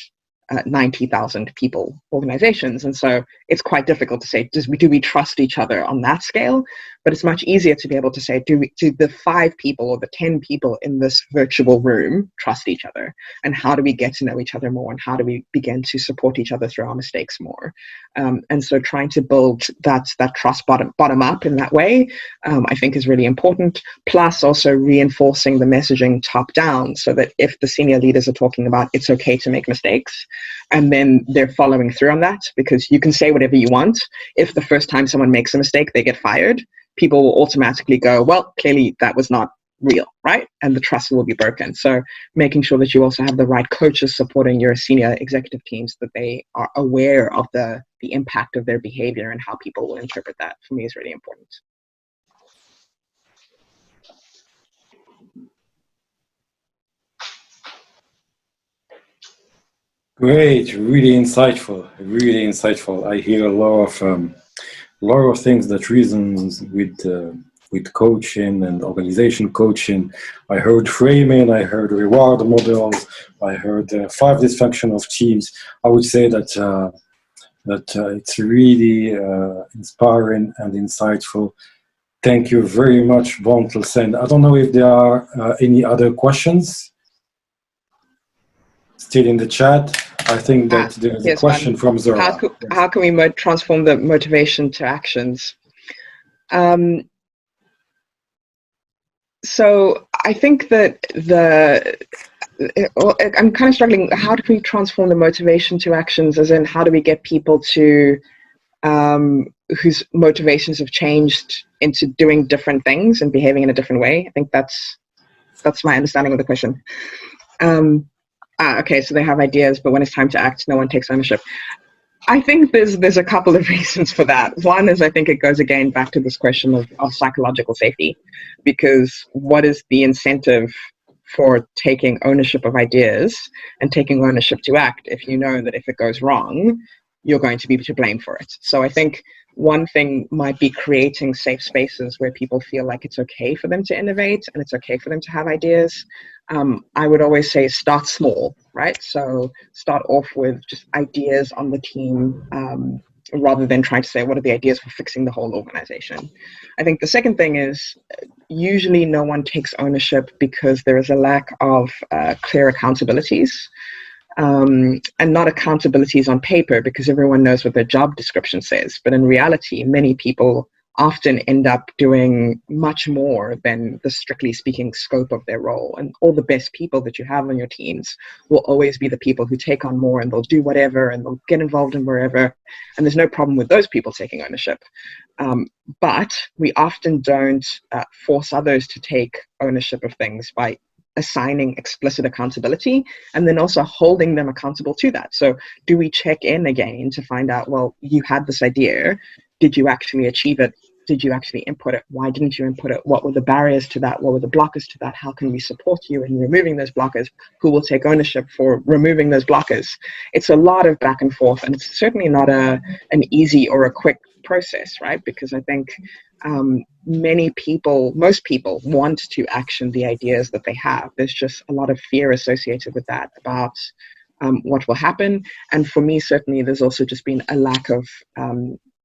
90,000 people organizations. And so it's quite difficult to say, do we trust each other on that scale? But it's much easier to be able to say, do the 5 people or the 10 people in this virtual room trust each other? And how do we get to know each other more? And how do we begin to support each other through our mistakes more? And so trying to build that trust bottom up in that way, I think is really important. Plus also reinforcing the messaging top down, so that if the senior leaders are talking about it's okay to make mistakes, and then they're following through on that, because you can say whatever you want. If the first time someone makes a mistake, they get fired, people will automatically go, well, clearly that was not real, right? And the trust will be broken. So making sure that you also have the right coaches supporting your senior executive teams, that they are aware of the impact of their behavior and how people will interpret that, for me, is really important. Great, really insightful, really insightful. I hear a lot of things that reasons with coaching and organization coaching. I heard framing, I heard reward models, I heard 5 dysfunction of teams. I would say that it's really inspiring and insightful. Thank you very much, Bontle Senne. I don't know if there are any other questions still in the chat. I think that there's a question from Zora. How can we transform the motivation to actions? So I think that I'm kind of struggling. How do we transform the motivation to actions, as in how do we get people to whose motivations have changed into doing different things and behaving in a different way? I think that's my understanding of the question. Okay, so they have ideas, but when it's time to act, no one takes ownership. I think there's a couple of reasons for that. One is, I think it goes again back to this question of psychological safety, because what is the incentive for taking ownership of ideas and taking ownership to act if you know that if it goes wrong, you're going to be to blame for it? So I think one thing might be creating safe spaces where people feel like it's okay for them to innovate and it's okay for them to have ideas. I would always say start small, right? So start off with just ideas on the team, rather than trying to say, what are the ideas for fixing the whole organization? I think the second thing is, usually no one takes ownership because there is a lack of clear accountabilities. And not accountabilities on paper, because everyone knows what their job description says. But in reality, many people often end up doing much more than the strictly speaking scope of their role. And all the best people that you have on your teams will always be the people who take on more, and they'll do whatever, and they'll get involved in wherever. And there's no problem with those people taking ownership. But we often don't force others to take ownership of things by assigning explicit accountability and then also holding them accountable to that. So do we check in again to find out, well, you had this idea, did you actually achieve it? Did you actually input it? Why didn't you input it? What were the barriers to that? What were the blockers to that? How can we support you in removing those blockers? Who will take ownership for removing those blockers? It's a lot of back and forth, and it's certainly not an easy or a quick process, right? Because I think most people want to action the ideas that they have. There's just a lot of fear associated with that about what will happen. And for me, certainly, there's also just been a lack of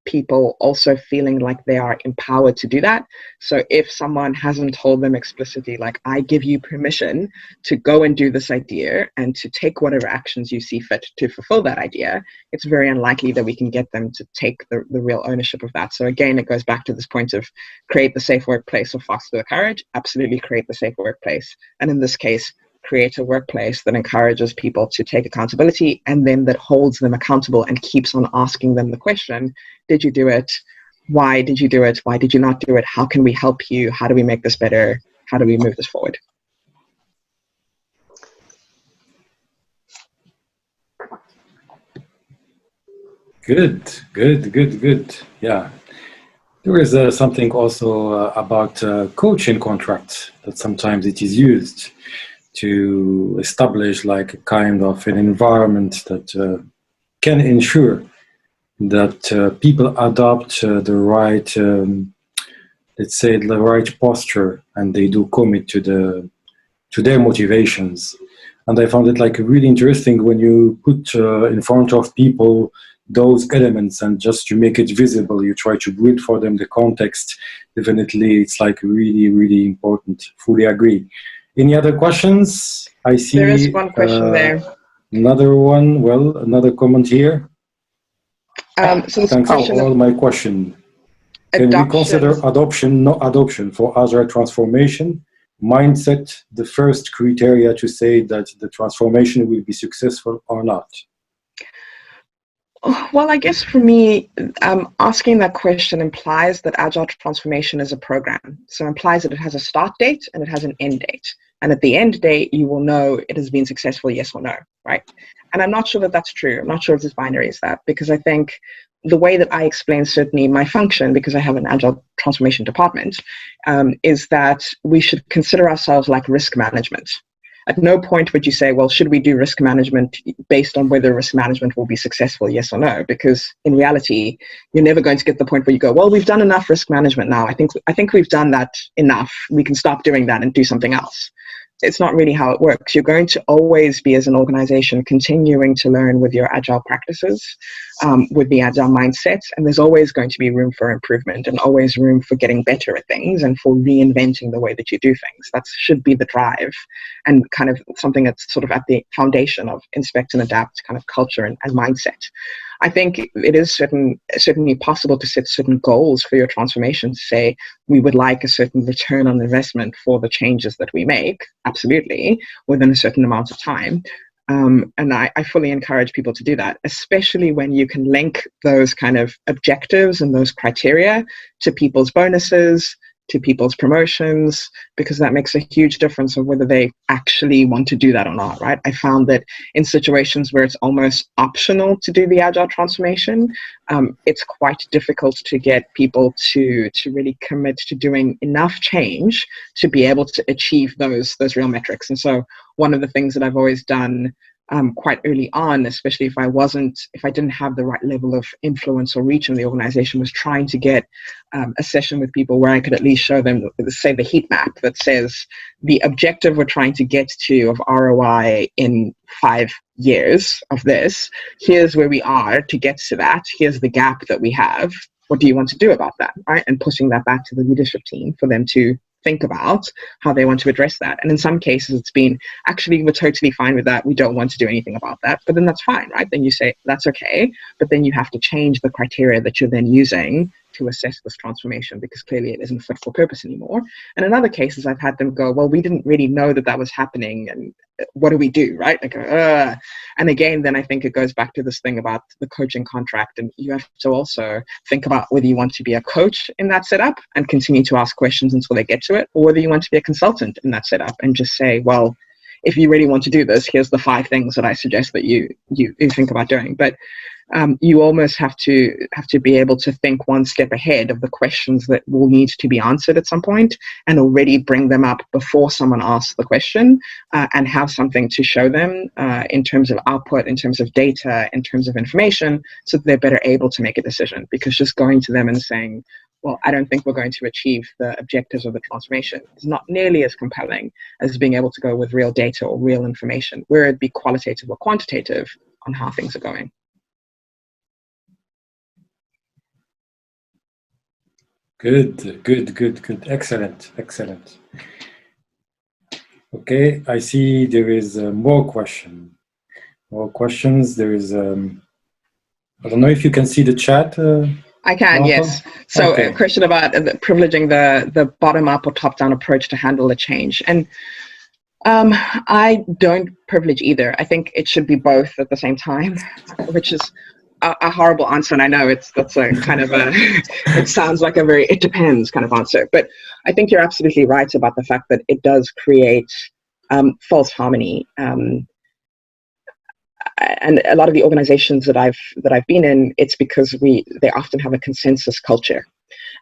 people also feeling like they are empowered to do that. So if someone hasn't told them explicitly, like, I give you permission to go and do this idea and to take whatever actions you see fit to fulfill that idea, it's very unlikely that we can get them to take the real ownership of that. So again, it goes back to this point of create the safe workplace or foster the courage. Absolutely create the safe workplace. And in this case, create a workplace that encourages people to take accountability and then that holds them accountable and keeps on asking them the question, did you do it? Why did you do it? Why did you not do it? How can we help you? How do we make this better? How do we move this forward? Good. Yeah. There is something also about coaching contracts that sometimes it is used to establish like a kind of an environment that can ensure that people adopt the right, let's say, the right posture, and they do commit to their motivations. And I found it like really interesting when you put in front of people those elements and just you make it visible, you try to build for them the context. Definitely, it's like really important. Fully agree. Any other questions? I see there is one question there. Another one. Well, another comment here. So this Thanks question for all of my question. Can we consider adoption, not adoption, for Agile transformation mindset the first criteria to say that the transformation will be successful or not? Well, I guess for me, asking that question implies that Agile transformation is a program. So it implies that it has a start date and it has an end date. And at the end date, you will know it has been successful, yes or no, right? And I'm not sure that that's true. I'm not sure if this binary is that, because I think the way that I explain certainly my function, because I have an Agile transformation department, is that we should consider ourselves like risk management. At no point would you say, well, should we do risk management based on whether risk management will be successful, yes or no? Because in reality, you're never going to get the point where you go, well, we've done enough risk management now. I think we've done that enough. We can stop doing that and do something else. It's not really how it works. You're going to always be, as an organization, continuing to learn with your Agile practices, with the Agile mindset, and there's always going to be room for improvement and always room for getting better at things and for reinventing the way that you do things. That should be the drive and kind of something that's sort of at the foundation of inspect and adapt kind of culture and mindset. I think it is certainly possible to set certain goals for your transformation, to say we would like a certain return on investment for the changes that we make, absolutely, within a certain amount of time. And I fully encourage people to do that, especially when you can link those kind of objectives and those criteria to people's bonuses, to people's promotions, because that makes a huge difference of whether they actually want to do that or not, right? I found that in situations where it's almost optional to do the Agile transformation, it's quite difficult to get people to really commit to doing enough change to be able to achieve those real metrics. And so one of the things that I've always done quite early on, especially if I didn't have the right level of influence or reach in the organization, was trying to get a session with people where I could at least show them, say, the heat map that says the objective we're trying to get to of ROI in 5 years of this. Here's where we are to get to that. Here's the gap that we have. What do you want to do about that, right? And pushing that back to the leadership team for them to think about how they want to address that. And in some cases, it's been, actually, we're totally fine with that. We don't want to do anything about that. But then that's fine, right? Then you say, that's okay. But then you have to change the criteria that you're then using to assess this transformation, because clearly it isn't fit for purpose anymore. And in other cases, I've had them go, well, we didn't really know that was happening. And what do we do, right? Like, and again, then I think it goes back to this thing about the coaching contract. And you have to also think about whether you want to be a coach in that setup and continue to ask questions until they get to it, or whether you want to be a consultant in that setup and just say, well, if you really want to do this, here's the 5 things that I suggest that you think about doing. But you almost have to be able to think one step ahead of the questions that will need to be answered at some point, and already bring them up before someone asks the question, and have something to show them in terms of output, in terms of data, in terms of information, so that they're better able to make a decision. Because just going to them and saying, well, I don't think we're going to achieve the objectives of the transformation, is not nearly as compelling as being able to go with real data or real information, where it'd be qualitative or quantitative on how things are going. Good. Excellent, excellent. Okay, I see there is more questions. There is, I don't know if you can see the chat. I can, Bontle? yes. So a Okay. question about privileging the bottom-up or top-down approach to handle the change. And I don't privilege either. I think it should be both at the same time, which is a horrible answer. And I know that's a kind of a, it sounds like a very, it depends kind of answer. But I think you're absolutely right about the fact that it does create false harmony. And a lot of the organizations that I've been in, it's because they often have a consensus culture.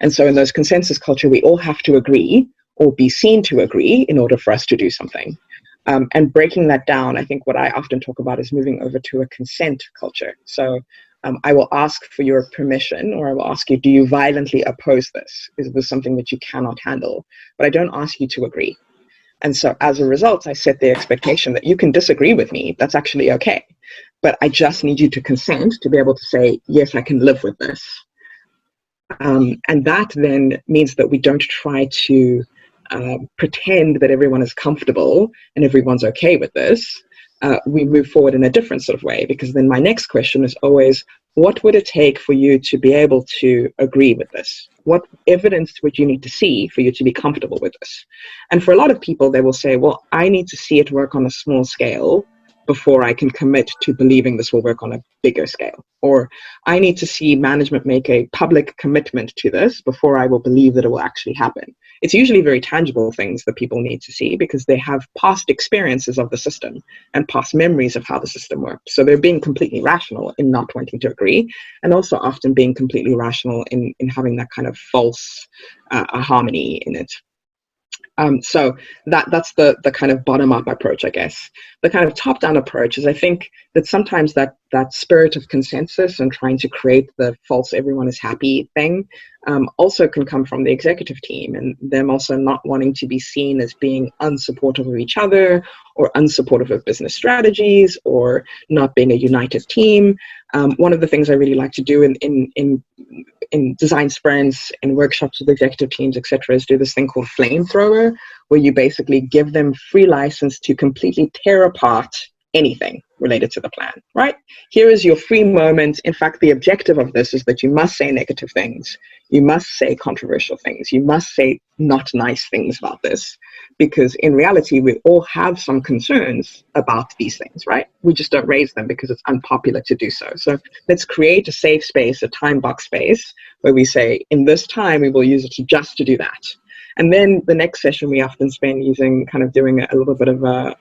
And so in those consensus culture, we all have to agree or be seen to agree in order for us to do something. And breaking that down, I think what I often talk about is moving over to a consent culture. So I will ask for your permission, or I will ask you, do you violently oppose this? Is this something that you cannot handle? But I don't ask you to agree. And so as a result, I set the expectation that you can disagree with me. That's actually okay. But I just need you to consent to be able to say, yes, I can live with this. And that then means that we don't try to pretend that everyone is comfortable and everyone's okay with this. We move forward in a different sort of way, because then my next question is always, what would it take for you to be able to agree with this? What evidence would you need to see for you to be comfortable with this? And for a lot of people, they will say, well, I need to see it work on a small scale before I can commit to believing this will work on a bigger scale. Or I need to see management make a public commitment to this before I will believe that it will actually happen. It's usually very tangible things that people need to see because they have past experiences of the system and past memories of how the system works. So they're being completely rational in not wanting to agree, and also often being completely rational in having that kind of false harmony in it. So that's the kind of bottom-up approach, I guess. The kind of top-down approach is, I think, that sometimes that spirit of consensus and trying to create the false everyone is happy thing also can come from the executive team, and them also not wanting to be seen as being unsupportive of each other or unsupportive of business strategies or not being a united team. One of the things I really like to do in design sprints, in workshops with executive teams, etc., is do this thing called flamethrower, where you basically give them free license to completely tear apart anything related to the plan, right? Here is your free moment. In fact, the objective of this is that you must say negative things. You must say controversial things. You must say not nice things about this, because in reality, we all have some concerns about these things, right? We just don't raise them because it's unpopular to do so. So let's create a safe space, a time box space, where we say, in this time, we will use it just to do that. And then the next session we often spend using kind of doing a little bit of a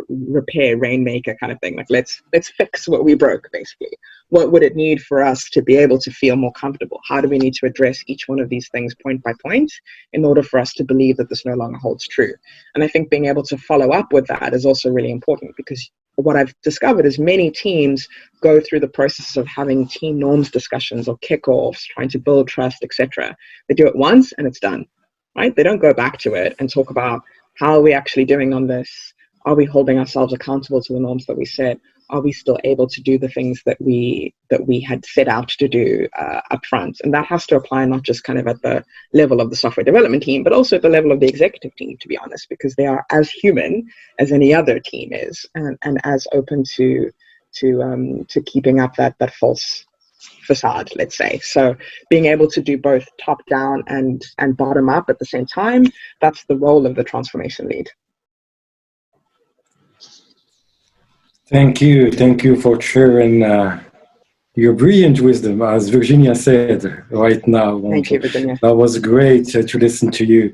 repair, rainmaker kind of thing. Like let's fix what we broke, basically. What would it need for us to be able to feel more comfortable? How do we need to address each one of these things point by point in order for us to believe that this no longer holds true? And I think being able to follow up with that is also really important, because what I've discovered is many teams go through the process of having team norms discussions or kickoffs, trying to build trust, etc. They do it once and it's done. Right? They don't go back to it and talk about how are we actually doing on this? Are we holding ourselves accountable to the norms that we set? Are we still able to do the things that we had set out to do up front? And that has to apply not just kind of at the level of the software development team, but also at the level of the executive team, to be honest, because they are as human as any other team is, and as open to keeping up that false facade, let's say. So being able to do both top down and bottom up at the same time, that's the role of the transformation lead. Thank you for sharing your brilliant wisdom, as Virginia said right now. Thank you, Virginia. That was great to listen to you.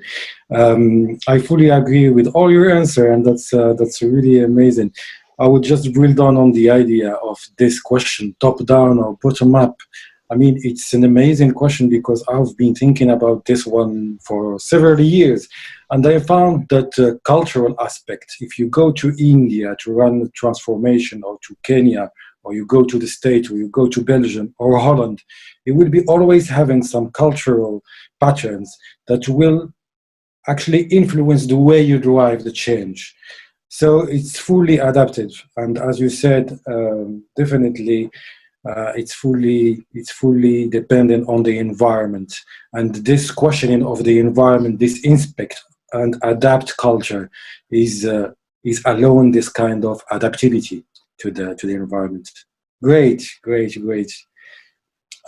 I fully agree with all your answer, and that's really amazing. I would just drill down on the idea of this question, top down or bottom up. I mean, it's an amazing question because I've been thinking about this one for several years. And I found that cultural aspect, if you go to India to run a transformation, or to Kenya, or you go to the States, or you go to Belgium or Holland, it will be always having some cultural patterns that will actually influence the way you drive the change. So it's fully adaptive. And as you said, definitely it's fully dependent on the environment. And this questioning of the environment, this inspect and adapt culture is alone this kind of adaptivity to the environment. Great.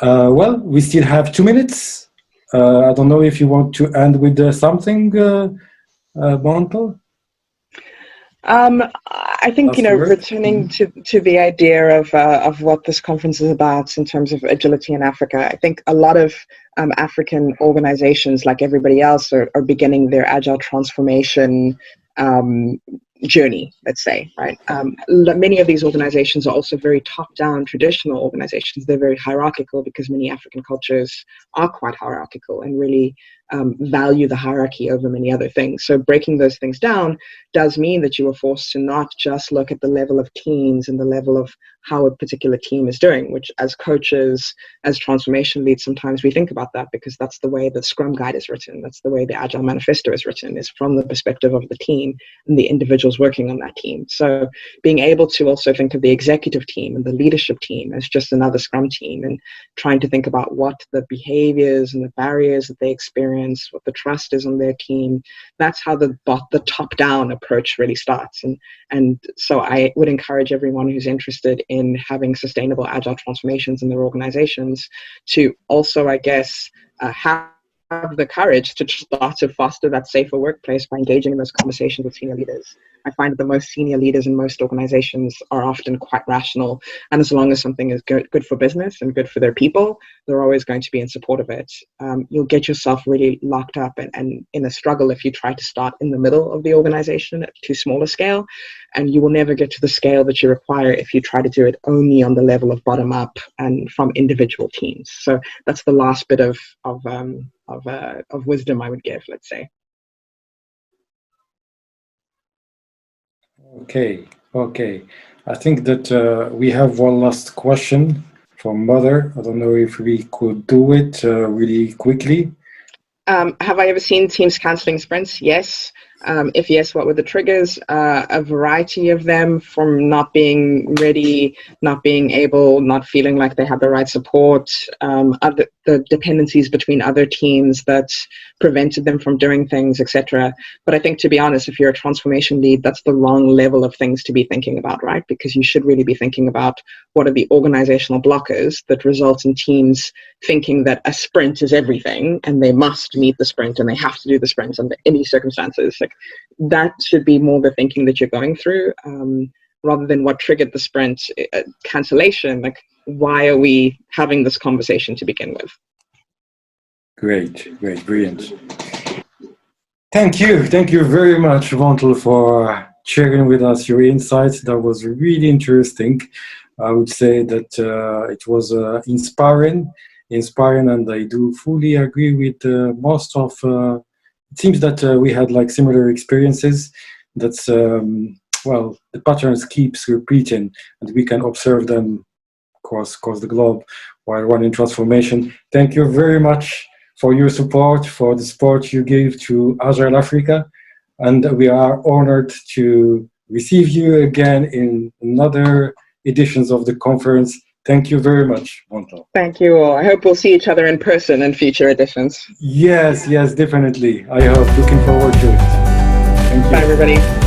Well, we still have 2 minutes. I don't know if you want to end with something, Bontle? I think, returning to the idea of what this conference is about in terms of agility in Africa, I think a lot of African organizations, like everybody else, are beginning their agile transformation journey, let's say, right? Many of these organizations are also very top-down traditional organizations. They're very hierarchical because many African cultures are quite hierarchical and really value the hierarchy over many other things. So breaking those things down does mean that you are forced to not just look at the level of teams and the level of how a particular team is doing, which as coaches, as transformation leads, sometimes we think about that because that's the way the Scrum Guide is written. That's the way the Agile Manifesto is written, is from the perspective of the team and the individuals working on that team. So being able to also think of the executive team and the leadership team as just another Scrum team, and trying to think about what the behaviors and the barriers that they experience, what the trust is on their team, that's how the top-down approach really starts. And so I would encourage everyone who's interested in having sustainable agile transformations in their organizations to also, I guess, have the courage to start to foster that safer workplace by engaging in those conversations with senior leaders. I find that the most senior leaders in most organizations are often quite rational, and as long as something is good for business and good for their people, they're always going to be in support of it. You'll get yourself really locked up and in a struggle if you try to start in the middle of the organization at too small a scale, and you will never get to the scale that you require if you try to do it only on the level of bottom up and from individual teams. So that's the last bit of wisdom I would give, let's say. Okay. I think that we have one last question from Mother. I don't know if we could do it really quickly. Have I ever seen teams canceling sprints? Yes. If yes, what were the triggers? A variety of them, from not being ready, not being able, not feeling like they had the right support, the dependencies between other teams that prevented them from doing things, etc. But I think, to be honest, if you're a transformation lead, that's the wrong level of things to be thinking about, right? Because you should really be thinking about what are the organizational blockers that result in teams thinking that a sprint is everything and they must meet the sprint and they have to do the sprint under any circumstances. Like, that should be more the thinking that you're going through, rather than what triggered the sprint cancellation. Like, why are we having this conversation to begin with? Great, brilliant. Thank you very much, Bontle, for sharing with us your insights. That was really interesting. I would say that it was inspiring, and I do fully agree with most of. It seems that we had like similar experiences. That's well, the patterns keeps repeating, and we can observe them across the globe while running transformation. Thank you very much for your support, for the support you gave to Agile Africa, and we are honored to receive you again in another editions of the conference. Thank you very much, Bontle. Thank you all. I hope we'll see each other in person in future editions. Yes, definitely. I hope. Looking forward to it. Thank you. Bye, everybody.